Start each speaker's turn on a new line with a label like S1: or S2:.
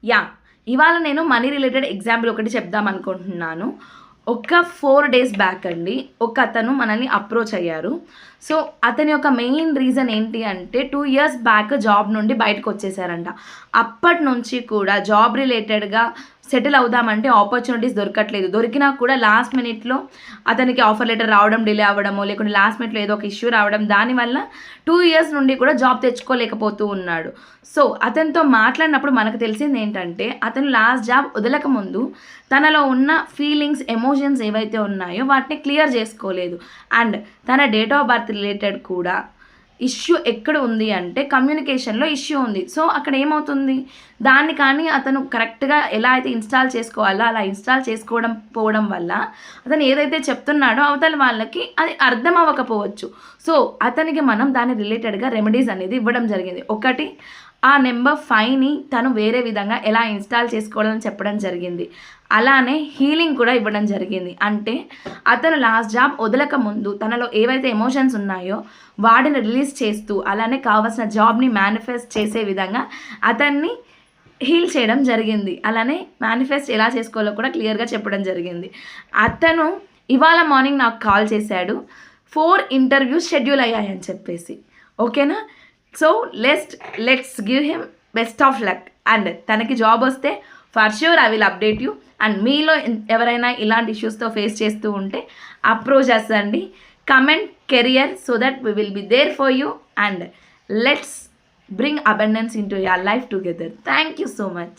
S1: Yeah, ఇవాళ నేను money related example ఒకటి చెప్దాం అనుకుంటున్నాను. ఒక 4 డేస్ బ్యాక్ అండి ఒక అతను మనల్ని అప్రోచ్ అయ్యారు. సో అతని యొక్క మెయిన్ రీజన్ ఏంటి అంటే 2 ఇయర్స్ బ్యాక్ జాబ్ నుండి బయటకు వచ్చేసారంట. అప్పటి నుంచి కూడా జాబ్ రిలేటెడ్గా సెటిల్ అవుదామంటే ఆపర్చునిటీస్ దొరకట్లేదు. దొరికినా కూడా లాస్ట్ మినిట్లో అతనికి ఆఫర్ లెటర్ రావడం డిలే అవ్వడమో, లేకుంటే లాస్ట్ మినిట్లో ఏదో ఒక ఇష్యూ రావడం, దానివల్ల 2 ఇయర్స్ నుండి కూడా జాబ్ తెచ్చుకోలేకపోతూ ఉన్నాడు. సో అతనితో మాట్లాడినప్పుడు మనకు తెలిసింది ఏంటంటే అతను లాస్ట్ జాబ్ వదలక ముందు తనలో ఉన్న ఫీలింగ్స్, ఎమోషన్స్ ఏవైతే ఉన్నాయో వాటిని క్లియర్ చేసుకోలేదు. అండ్ తన డేట్ ఆఫ్ బర్త్ రిలేటెడ్ కూడా ఇష్యూ ఎక్కడ ఉంది అంటే కమ్యూనికేషన్లో ఇష్యూ ఉంది. సో అక్కడ ఏమవుతుంది, దాన్ని కానీ అతను కరెక్ట్గా ఎలా అయితే ఇన్స్టాల్ చేసుకోవాలో అలా ఇన్స్టాల్ చేసుకోవడం వల్ల అతను ఏదైతే చెప్తున్నాడో అవతల వాళ్ళకి అది అర్థం అవ్వకపోవచ్చు. సో అతనికి మనం దాని రిలేటెడ్గా రెమెడీస్ అనేది ఇవ్వడం జరిగింది. ఒకటి, ఆ నెంబర్ 5ని తను వేరే విధంగా ఎలా ఇన్స్టాల్ చేసుకోవాలని చెప్పడం జరిగింది. అలానే హీలింగ్ కూడా ఇవ్వడం జరిగింది. అంటే అతను లాస్ట్ జాబ్ వదలక ముందు తనలో ఏవైతే ఎమోషన్స్ ఉన్నాయో వాటిని రిలీజ్ చేస్తూ, అలానే కావాల్సిన జాబ్ని మేనిఫెస్ట్ చేసే విధంగా అతన్ని హీల్ చేయడం జరిగింది. అలానే మేనిఫెస్ట్ ఎలా చేసుకోవాలో కూడా క్లియర్గా చెప్పడం జరిగింది. అతను ఇవాళ మార్నింగ్ నాకు కాల్ చేశాడు, 4 ఇంటర్వ్యూస్ షెడ్యూల్ అయ్యాయని చెప్పేసి. ఓకేనా? So let's give him best of luck. And తనకి జాబ్ వస్తే for sure I will update you. And మీలో ఎవరైనా ఇలాంటి ఇష్యూస్తో ఫేస్ చేస్తూ ఉంటే అప్రోచ్ చేయండి. Comment career so that we will be there for you and let's bring abundance into your life together. Thank you so much.